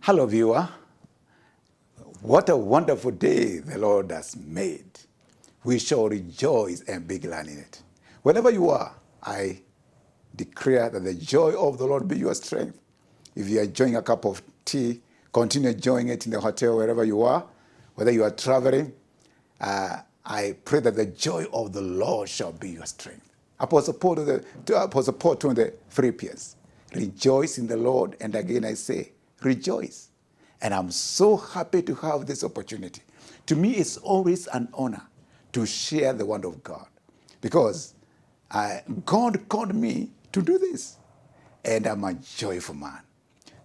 Hello, viewer. What a wonderful day the Lord has made. We shall rejoice and be glad in it. Wherever you are, I declare that the joy of the Lord be your strength. If you are enjoying a cup of tea, continue enjoying it in the hotel, wherever you are. Whether you are traveling, I pray that the joy of the Lord shall be your strength. Apostle Paul told the Philippians, rejoice in the Lord. And again I say, rejoice. And I'm so happy to have this opportunity. To me, it's always an honor to share the word of God, because God called me to do this, and I'm a joyful man.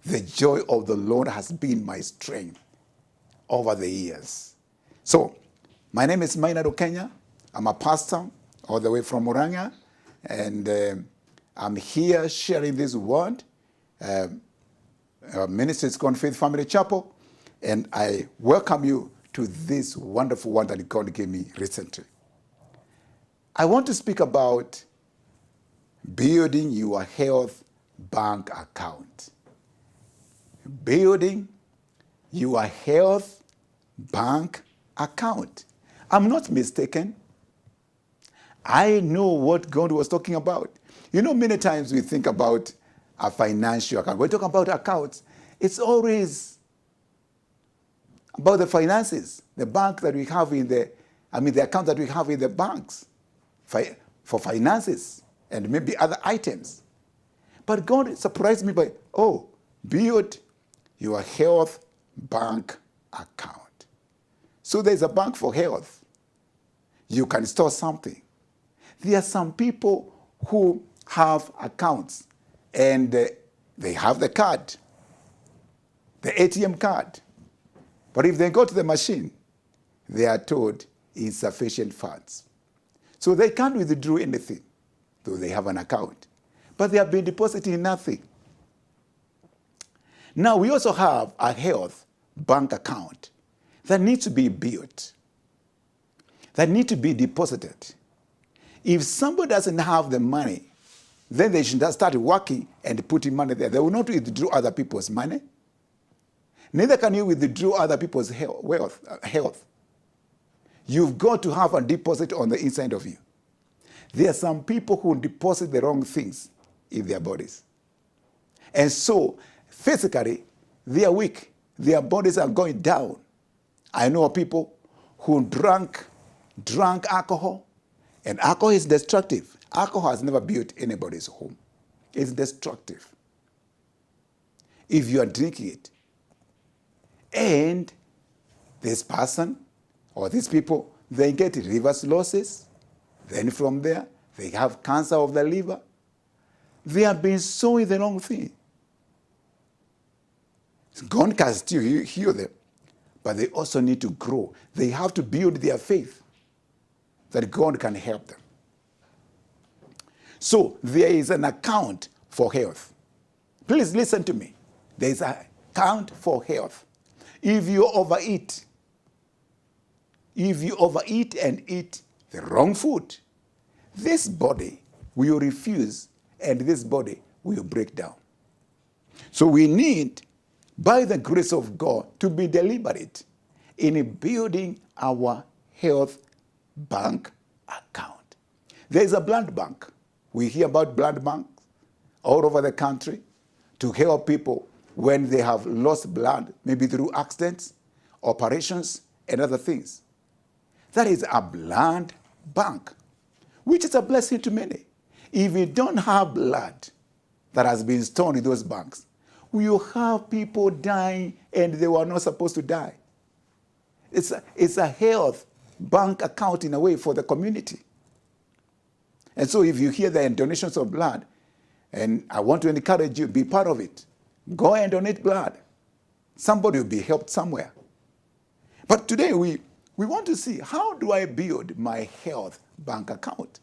The joy of the Lord has been my strength over the years. So, my name is Meru Kenya. I'm a pastor all the way from Muranga, and I'm here sharing this word. Our ministry is called Faith Family Chapel, and I welcome you to this wonderful one that God gave me recently. I want to speak about building your health bank account. Building your health bank account. I'm not mistaken. I know what God was talking about. You know, many times we think about a financial account. We're talking about accounts. It's always about the finances, the bank that we have the account that we have in the banks for finances and maybe other items. But God surprised me by, build your health bank account. So there's a bank for health. You can store something. There are some people who have accounts and they have the card, the ATM card. But if they go to the machine, they are told insufficient funds. So they can't withdraw anything, though they have an account. But they have been depositing nothing. Now we also have a health bank account that needs to be built, that needs to be deposited. If somebody doesn't have the money, then they should start working and putting money there. They will not withdraw other people's money. Neither can you withdraw other people's health. You've got to have a deposit on the inside of you. There are some people who deposit the wrong things in their bodies. And so, physically, they are weak. Their bodies are going down. I know people who drank alcohol, and alcohol is destructive. Alcohol has never built anybody's home. It's destructive. If you are drinking it, and this person or these people, they get liver cirrhosis, then from there, they have cancer of the liver. They have been sowing the wrong thing. God can still heal them, but they also need to grow. They have to build their faith that God can help them. So there is an account for health. Please listen to me. There is an account for health. If you overeat and eat the wrong food, this body will refuse and this body will break down. So we need, by the grace of God, to be deliberate in building our health bank account. There is a blood bank. We hear about blood banks all over the country to help people when they have lost blood, maybe through accidents, operations, and other things. That is a blood bank, which is a blessing to many. If you don't have blood that has been stored in those banks, we will have people dying and they were not supposed to die. It's a health bank account in a way for the community. And so if you hear the donations of blood, and I want to encourage you, be part of it. Go and donate blood. Somebody will be helped somewhere. But today we want to see, how do I build my health bank account?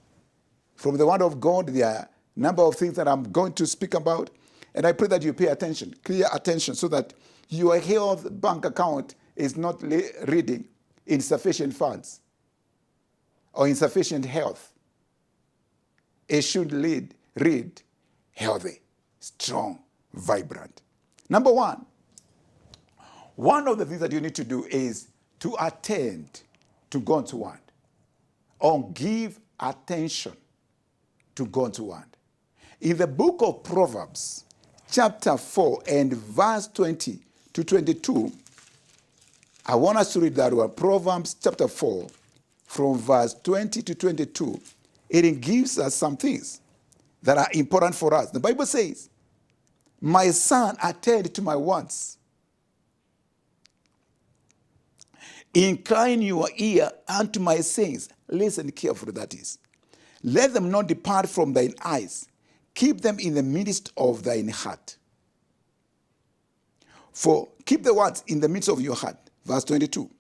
From the Word of God, there are a number of things that I'm going to speak about, and I pray that you pay attention, clear attention, so that your health bank account is not reading insufficient funds or insufficient health. It should read healthy, strong, vibrant. Number one, One of the things that you need to do is to attend to God's word, or give attention to God's word. In the book of Proverbs, chapter 4 and verse 20 to 22, I want us to read that one. Proverbs chapter 4, from verse 20 to 22. It gives us some things that are important for us. The Bible says, "My son, attend to my words. Incline your ear unto my sayings." Listen carefully, that is. "Let them not depart from thine eyes. Keep them in the midst of thine heart." For keep the words in the midst of your heart. Verse 22.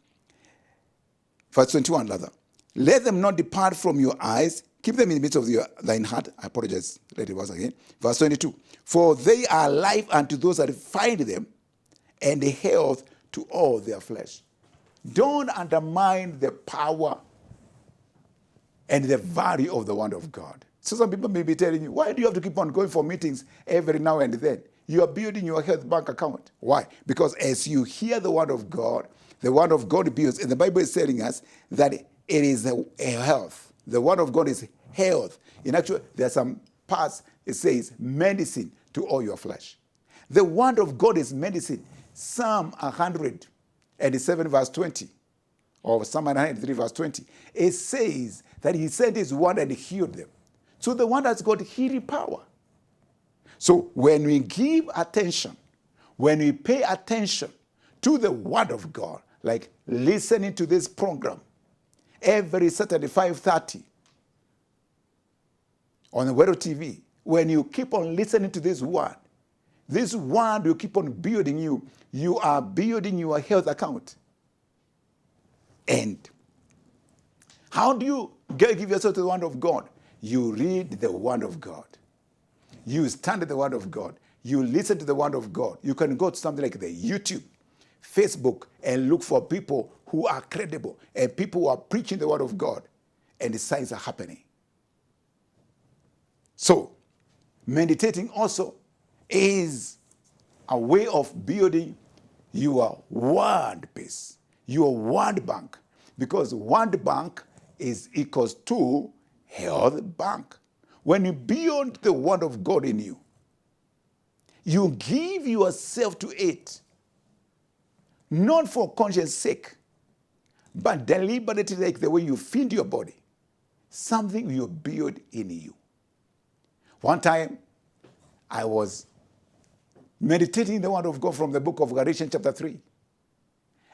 Verse 21, rather. "Let them not depart from your eyes. Keep them in the midst of thine heart." I apologize. Let it once again. Verse 22. "For they are life unto those that find them, and health to all their flesh." Don't undermine the power and the value of the word of God. So some people may be telling you, why do you have to keep on going for meetings every now and then? You are building your health bank account. Why? Because as you hear the word of God builds, and the Bible is telling us that it is a health. The word of God is health. In actual, there are some parts, it says medicine to all your flesh. The word of God is medicine. Psalm 107 verse 20, or Psalm 103 verse 20, it says that he sent his word and healed them. So the word has got healing power. So when we give attention, when we pay attention to the word of God, like listening to this program every Saturday 5:30 on the Meru TV, when you keep on listening to this word will keep on building you. You are building your health account. And how do you give yourself to the word of God? You read the word of God. You stand at the word of God. You listen to the word of God. You can go to something like the YouTube, Facebook, and look for people who are credible and people who are preaching the word of God, and the signs are happening. So, meditating also is a way of building your word base, your word bank, because word bank is equals to health bank. When you build the word of God in you, you give yourself to it, not for conscience sake, but deliberately, like the way you feed your body, something you build in you. One time, I was meditating the word of God from the book of Galatians chapter 3.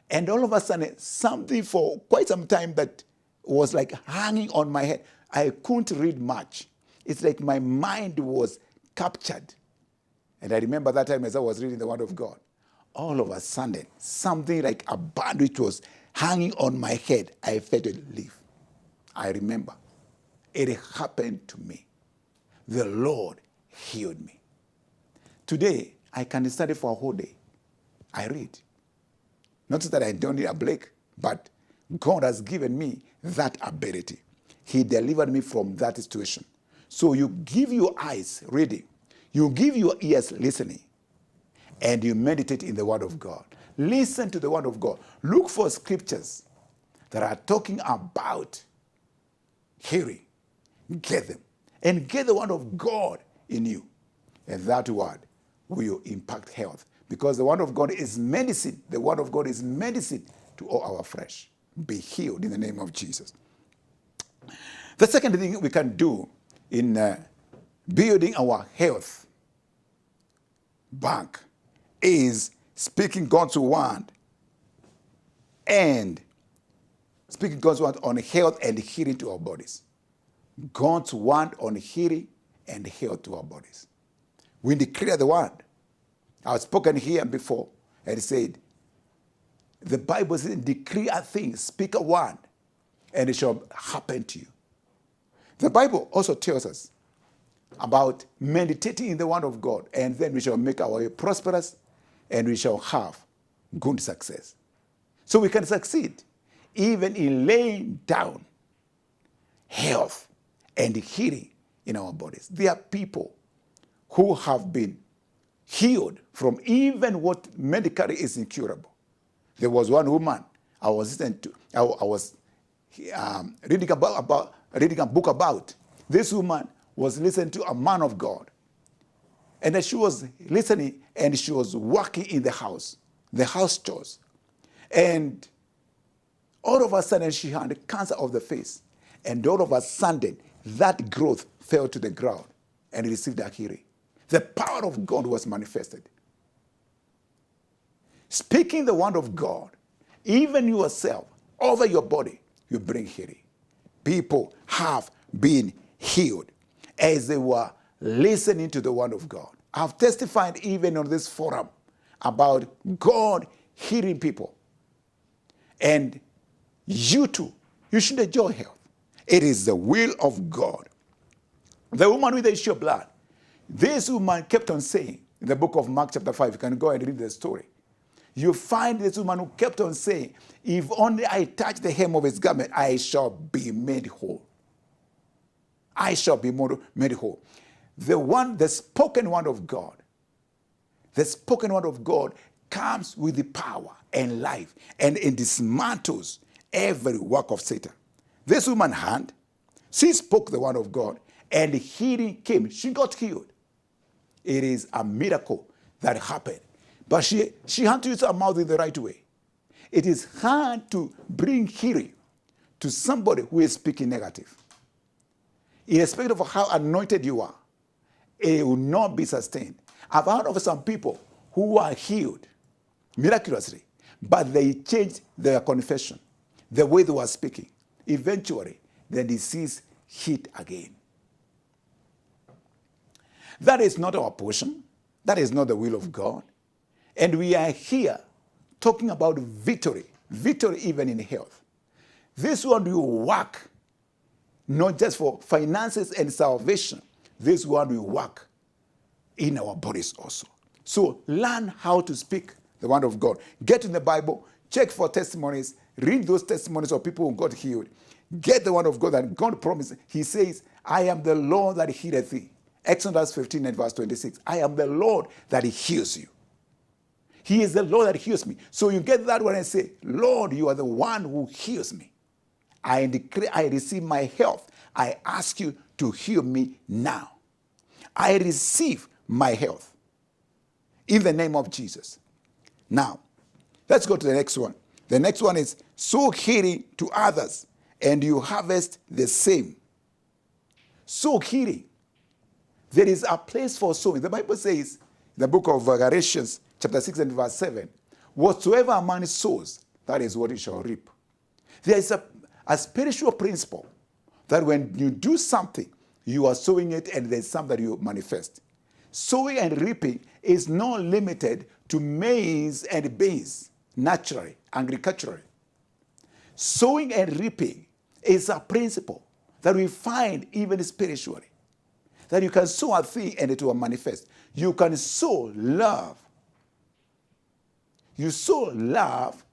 And all of a sudden, something for quite some time that was like hanging on my head. I couldn't read much. It's like my mind was captured. And I remember that time as I was reading the word of God, all of a sudden, something like a band which was hanging on my head, I felt it leave. I remember. It happened to me. The Lord healed me. Today, I can study for a whole day. I read. Not that I don't need a break, but God has given me that ability. He delivered me from that situation. So you give your eyes reading, you give your ears listening, and you meditate in the word of God. Listen to the word of God. Look for scriptures that are talking about hearing. Get them. And get the word of God in you. And that word will impact health. Because the word of God is medicine. The word of God is medicine to all our flesh. Be healed in the name of Jesus. The second thing we can do in building our health bank is speaking God's word and speaking God's word on health and healing to our bodies. God's word on healing and health to our bodies. We declare the word. I've spoken here before and said, the Bible says, decree a thing, speak a word, and it shall happen to you. The Bible also tells us about meditating in the word of God, and then we shall make our way prosperous, and we shall have good success. So we can succeed even in laying down health and healing in our bodies. There are people who have been healed from even what medically is incurable. There was one woman I was listening to. I was reading a book about. This woman was listening to a man of God, and she was listening, and she was working in the house chores, and all of a sudden she had cancer of the face, and all of a sudden that growth fell to the ground and received a healing. The power of God was manifested. Speaking the word of God, even yourself, over your body, you bring healing. People have been healed as they were listening to the word of God. I've testified even on this forum about God healing people. And you too, you should enjoy health. It is the will of God. The woman with the issue of blood, this woman kept on saying, in the book of Mark chapter 5, you can go and read the story. You find this woman who kept on saying, if only I touch the hem of his garment, I shall be made whole. I shall be made whole. The spoken word of God, the spoken word of God comes with the power and life, and it dismantles every work of Satan. This woman had, she spoke the word of God, and healing came. She got healed. It is a miracle that happened. But she had to use her mouth in the right way. It is hard to bring healing to somebody who is speaking negative. Irrespective of how anointed you are, it will not be sustained. I've heard of some people who are healed miraculously, but they changed their confession, the way they were speaking. Eventually, the disease hit again. That is not our portion. That is not the will of God. And we are here talking about victory even in health. This one will work not just for finances and salvation. This one will work in our bodies also. So learn how to speak the word of God. Get in the Bible, check for testimonies, read those testimonies of people who got healed. Get the word of God that God promised. He says, I am the Lord that healeth thee. Exodus 15 and verse 26. I am the Lord that heals you. He is the Lord that heals me. So you get that one and say, Lord, you are the one who heals me. I declare, I receive my health. I ask you to heal me now. I receive my health in the name of Jesus. Now, let's go to the next one. The next one is sow healing to others, and you harvest the same. Sow healing. There is a place for sowing. The Bible says, in the book of Galatians, chapter 6 and verse 7, whatsoever a man sows, that is what he shall reap. There is a spiritual principle that when you do something, you are sowing it, and there's something that you manifest. Sowing and reaping is not limited to maize and beans, naturally, agriculturally. Sowing and reaping is a principle that we find even spiritually. That you can sow a thing and it will manifest. You can sow love. You sow love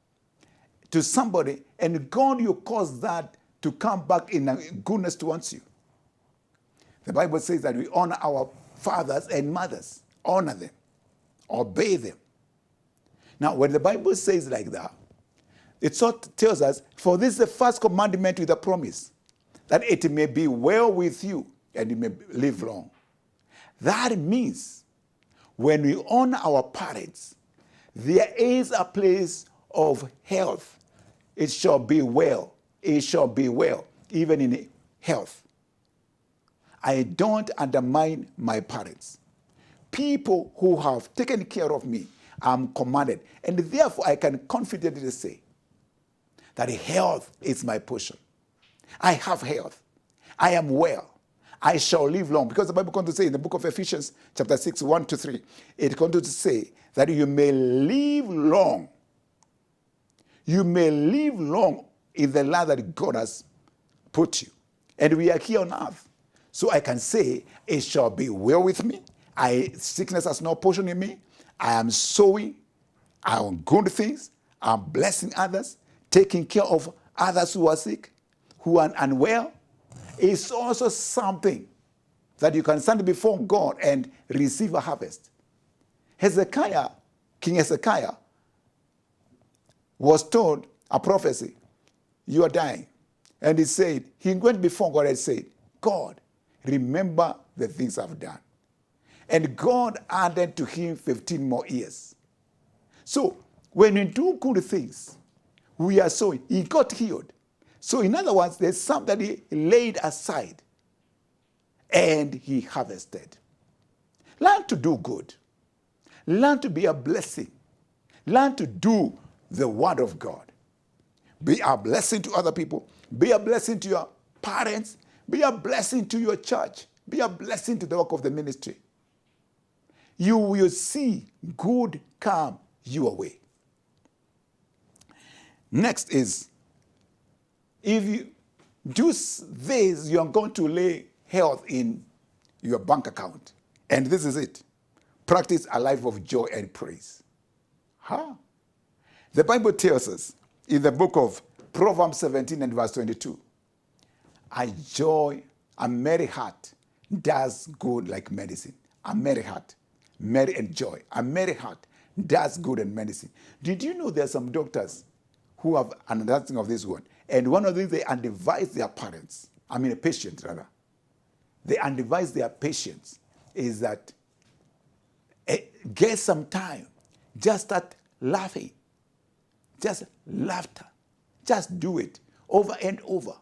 to somebody, and God will cause that to come back in goodness towards you. The Bible says that we honor our fathers and mothers. Honor them. Obey them. Now, when the Bible says like that, it sort of tells us, for this is the first commandment with a promise, that it may be well with you and you may live long. That means when we honor our parents, there is a place of health. It shall be well. It shall be well, even in health. I don't undermine my parents. People who have taken care of me, I'm commanded. And therefore, I can confidently say that health is my portion. I have health. I am well. I shall live long. Because the Bible comes to say in the book of Ephesians, chapter 6, 1-3, it comes to say that you may live long. You may live long in the land that God has put you. And we are here on earth. So I can say, it shall be well with me. Sickness has no portion in me. I am sowing. I am good things. I'm blessing others, taking care of others who are sick, who are unwell. It's also something that you can stand before God and receive a harvest. King Hezekiah, was told a prophecy, you are dying. And he said, he went before God and said, God, remember the things I've done. And God added to him 15 more years. So when we do good things, we are sowing. He got healed. So in other words, there's somebody laid aside and he harvested. Learn to do good. Learn to be a blessing. Learn to do the word of God. Be a blessing to other people. Be a blessing to your parents. Be a blessing to your church. Be a blessing to the work of the ministry. You will see good come your way. Next is, if you do this, you are going to lay health in your bank account. And this is it. Practice a life of joy and praise. Huh? The Bible tells us in the book of Proverbs 17 and verse 22, a merry heart does good like medicine. A merry heart, merry and joy. A merry heart does good and medicine. Did you know there are some doctors who have an understanding of this one? And one of the things they advise their patients rather. They advise their patients is that get some time. Just start laughing. Just laughter. Just do it over and over.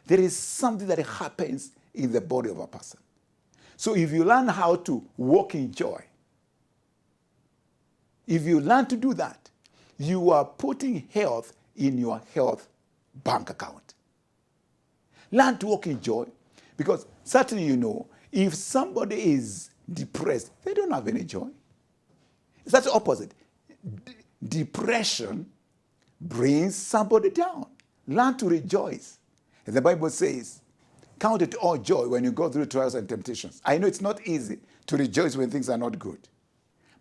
There is something that happens in the body of a person. So if you learn how to walk in joy, if you learn to do that, you are putting health in your health bank account. Learn to walk in joy, because certainly you know, if somebody is depressed, they don't have any joy. It's the opposite. Depression brings somebody down. Learn to rejoice. And the Bible says, count it all joy when you go through trials and temptations. I know it's not easy to rejoice when things are not good.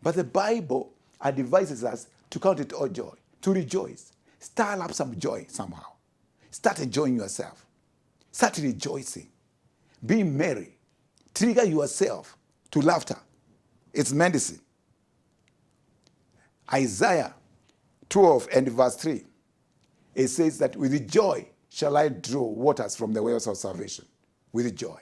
But the Bible advises us to count it all joy, to rejoice. Stir up some joy somehow. Start enjoying yourself. Start rejoicing. Be merry. Trigger yourself to laughter. It's medicine. Isaiah 12 and verse 3. It says that with joy shall I draw waters from the wells of salvation. With joy.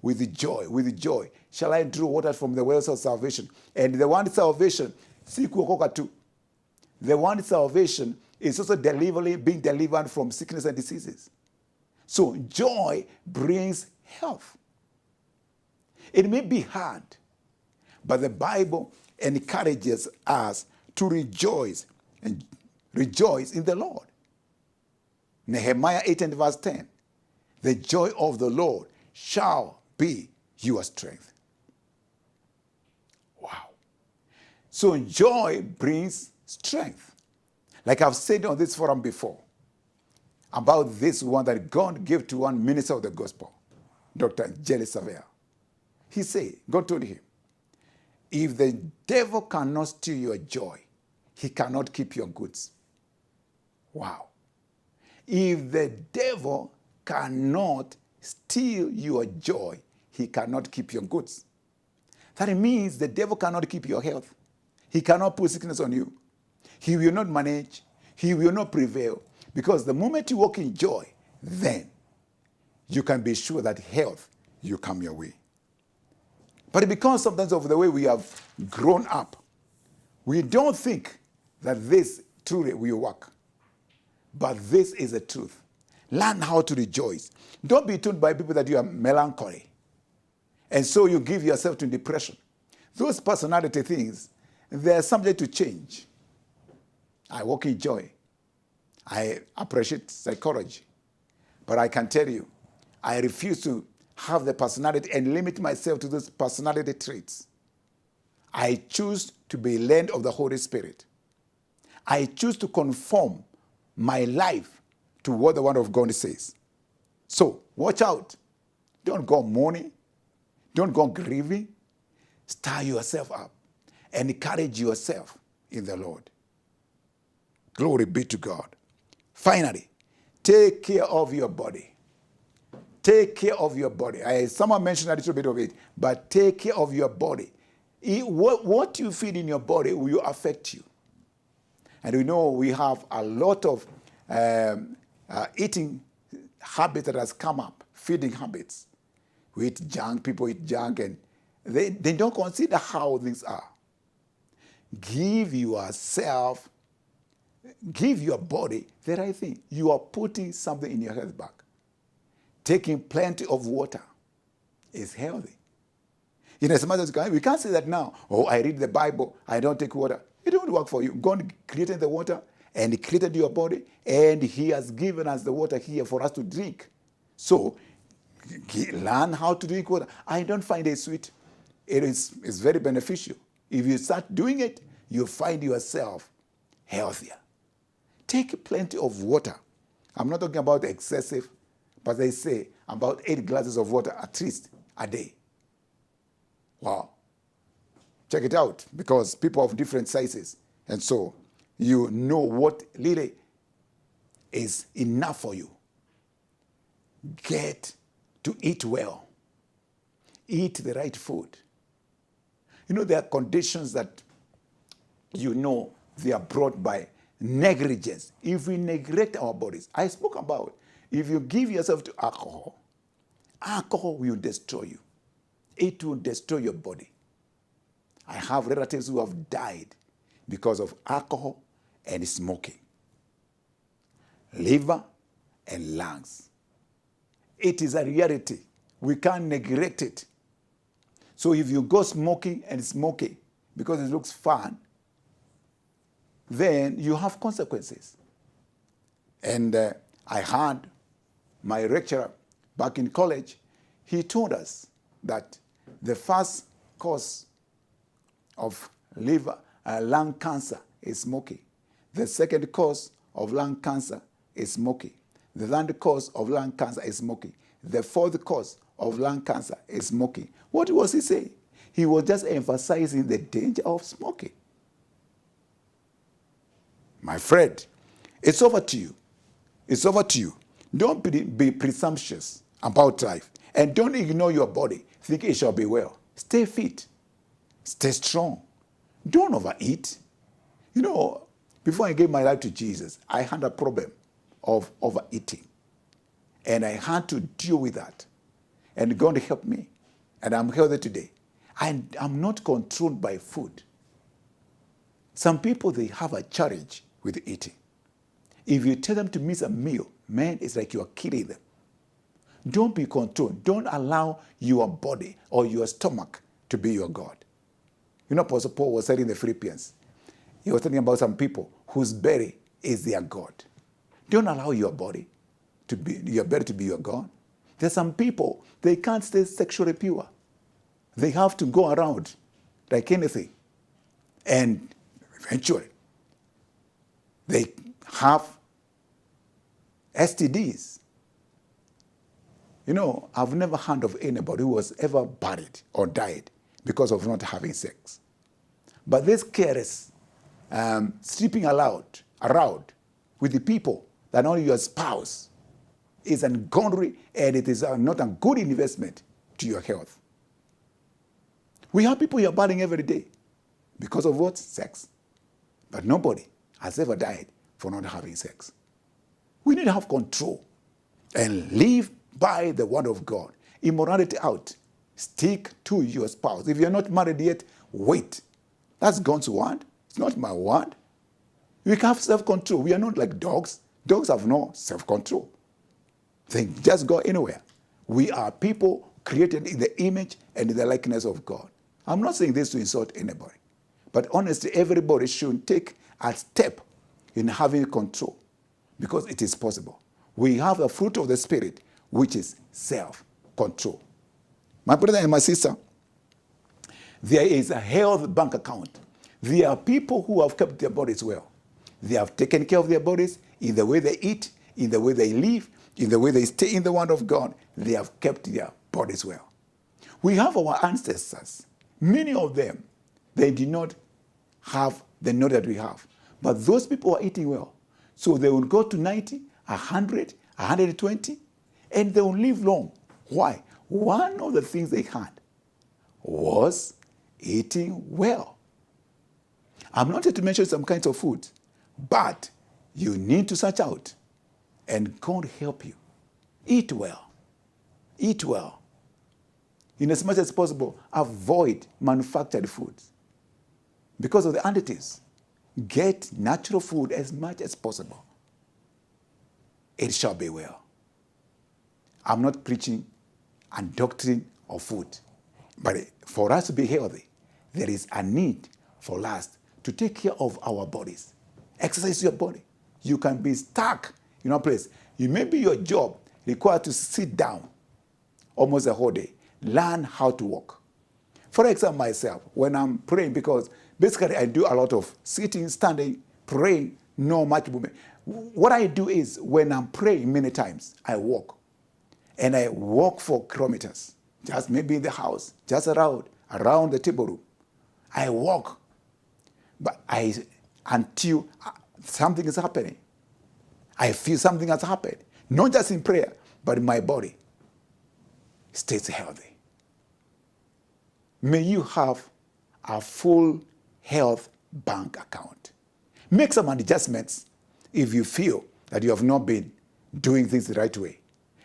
With joy, with joy shall I draw waters from the wells of salvation. And the one salvation, the one salvation is also being delivered from sickness and diseases. So joy brings health. It may be hard, but the Bible encourages us to rejoice and rejoice in the Lord. Nehemiah 8 and verse 10. The joy of the Lord shall be your strength. Wow. So joy brings strength. Like I've said on this forum before, about this one that God gave to one minister of the gospel, Dr. Jelly Savea. He said, God told him, if the devil cannot steal your joy, he cannot keep your goods. Wow. If the devil cannot steal your joy, he cannot keep your goods. That means the devil cannot keep your health. He cannot put sickness on you. He will not manage. He will not prevail. Because the moment you walk in joy, then you can be sure that health will come your way. But because sometimes of the way we have grown up, we don't think that this truly will work. But this is the truth. Learn how to rejoice. Don't be told by people that you are melancholy. And so you give yourself to depression. Those personality things, they are subject to change. I walk in joy. I appreciate psychology. But I can tell you, I refuse to have the personality and limit myself to those personality traits. I choose to be led of the Holy Spirit. I choose to conform my life to what the Word of God says. So, watch out. Don't go mourning. Don't go grieving. Stir yourself up and encourage yourself in the Lord. Glory be to God. Finally, take care of your body. Take care of your body. Someone mentioned a little bit of it, but take care of your body. What you feed in your body will affect you. And we know we have a lot of eating habits that has come up, feeding habits. We eat junk, people eat junk, and they don't consider how things are. Give yourself, give your body the right thing. You are putting something in your health bag. Taking plenty of water is healthy. As much as we can't say that now, oh, I read the Bible, I don't take water. It won't work for you. God created the water, and He created your body, and He has given us the water here for us to drink. So, learn how to drink water. I don't find it sweet. It's very beneficial. If you start doing it, you find yourself healthier. Take plenty of water. I'm not talking about excessive, but they say about 8 glasses of water at least a day. Wow. Check it out, because people of different sizes. And so you know what really is enough for you. Get to eat well. Eat the right food. There are conditions that they are brought by negligence. If we neglect our bodies, I spoke about, if you give yourself to alcohol, alcohol will destroy you. It will destroy your body. I have relatives who have died because of alcohol and smoking. Liver and lungs. It is a reality. We can't neglect it. So if you go smoking because it looks fun, then you have consequences. And I had my lecturer back in college, he told us that the first cause of lung cancer is smoking. The second cause of lung cancer is smoking. The third cause of lung cancer is smoking. The fourth cause of lung cancer is smoking. What was he saying? He was just emphasizing the danger of smoking. My friend, it's over to you. It's over to you. Don't be presumptuous about life. And don't ignore your body. Think it shall be well. Stay fit. Stay strong. Don't overeat. Before I gave my life to Jesus, I had a problem of overeating. And I had to deal with that. And God helped me. And I'm healthy today. I'm not controlled by food. Some people, they have a challenge with eating. If you tell them to miss a meal, man, it's like you are killing them. Don't be controlled. Don't allow your body or your stomach to be your God. Apostle Paul was telling the Philippians, he was talking about some people whose belly is their God. Don't allow your body to be your God. There's some people, they can't stay sexually pure. They have to go around like anything. And eventually, they have STDs. I've never heard of anybody who was ever buried or died because of not having sex. But this careless sleeping around with the people that only your spouse is ungodly, and it is not a good investment to your health. We have people who are dying every day because of what? Sex. But nobody has ever died for not having sex. We need to have control and live by the word of God. Immorality out. Stick to your spouse. If you're not married yet, wait. That's God's word. It's not my word. We can have self-control. We are not like dogs. Dogs have no self-control. They just go anywhere. We are people created in the image and in the likeness of God. I'm not saying this to insult anybody. But honestly, everybody should take a step in having control, because it is possible. We have the fruit of the Spirit, which is self-control. My brother and my sister, there is a health bank account. There are people who have kept their bodies well. They have taken care of their bodies in the way they eat, in the way they live, in the way they stay in the Word of God. They have kept their bodies well. We have our ancestors. Many of them, they did not have the knowledge that we have. But those people are eating well. So they will go to 90, 100, 120, and they will live long. Why? One of the things they had was eating well. I'm not here to mention some kinds of food, But you need to search out, and God help you. Eat well. Eat well. In as much as possible, avoid manufactured foods because of the additives. Get natural food as much as possible. It shall be well. I'm not preaching a doctrine of food, but for us to be healthy, there is a need for us to take care of our bodies. Exercise your body. You can be stuck in a place. You may be your job required to sit down almost a whole day. Learn how to walk. For example, myself, when I'm praying, because basically I do a lot of sitting, standing, praying, no much movement. What I do is when I'm praying many times, I walk. And I walk for kilometers, just maybe in the house, just around the table room. I walk, but until something is happening. I feel something has happened, not just in prayer, but in my body. Stays healthy. May you have a full health bank account. Make some adjustments if you feel that you have not been doing things the right way.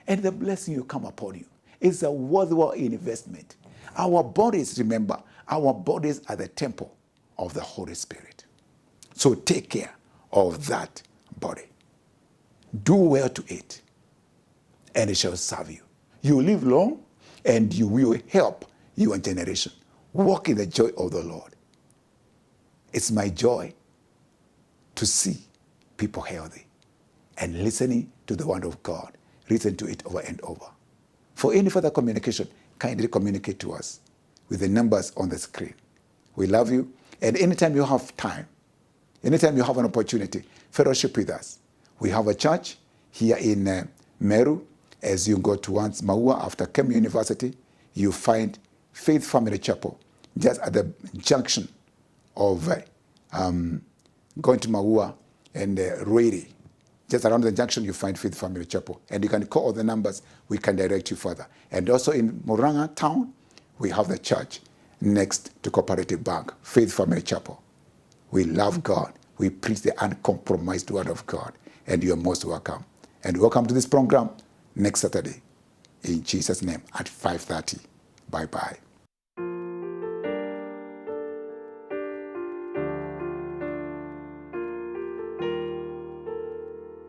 And the blessing will come upon you. It's a worthwhile investment. Our bodies, remember, our bodies are the temple of the Holy Spirit. So take care of that body. Do well to it, and it shall serve you. You will live long, and you will help your generation walk in the joy of the Lord. It's my joy to see people healthy and listening to the word of God. Listen to it over and over. For any further communication, kindly communicate to us with the numbers on the screen. We love you, and anytime you have time, anytime you have an opportunity, fellowship with us. We have a church here in Meru. As you go towards Maua after Kemu University, you find Faith Family Chapel, just at the junction of going to Maua and Ruiri. Just around the junction, you find Faith Family Chapel. And you can call the numbers, we can direct you further. And also in Muranga town, we have the church next to Cooperative Bank, Faith Family Chapel. We love God. We preach the uncompromised word of God. And you are most welcome. And welcome to this program next Saturday. In Jesus' name at 5:30. Bye-bye.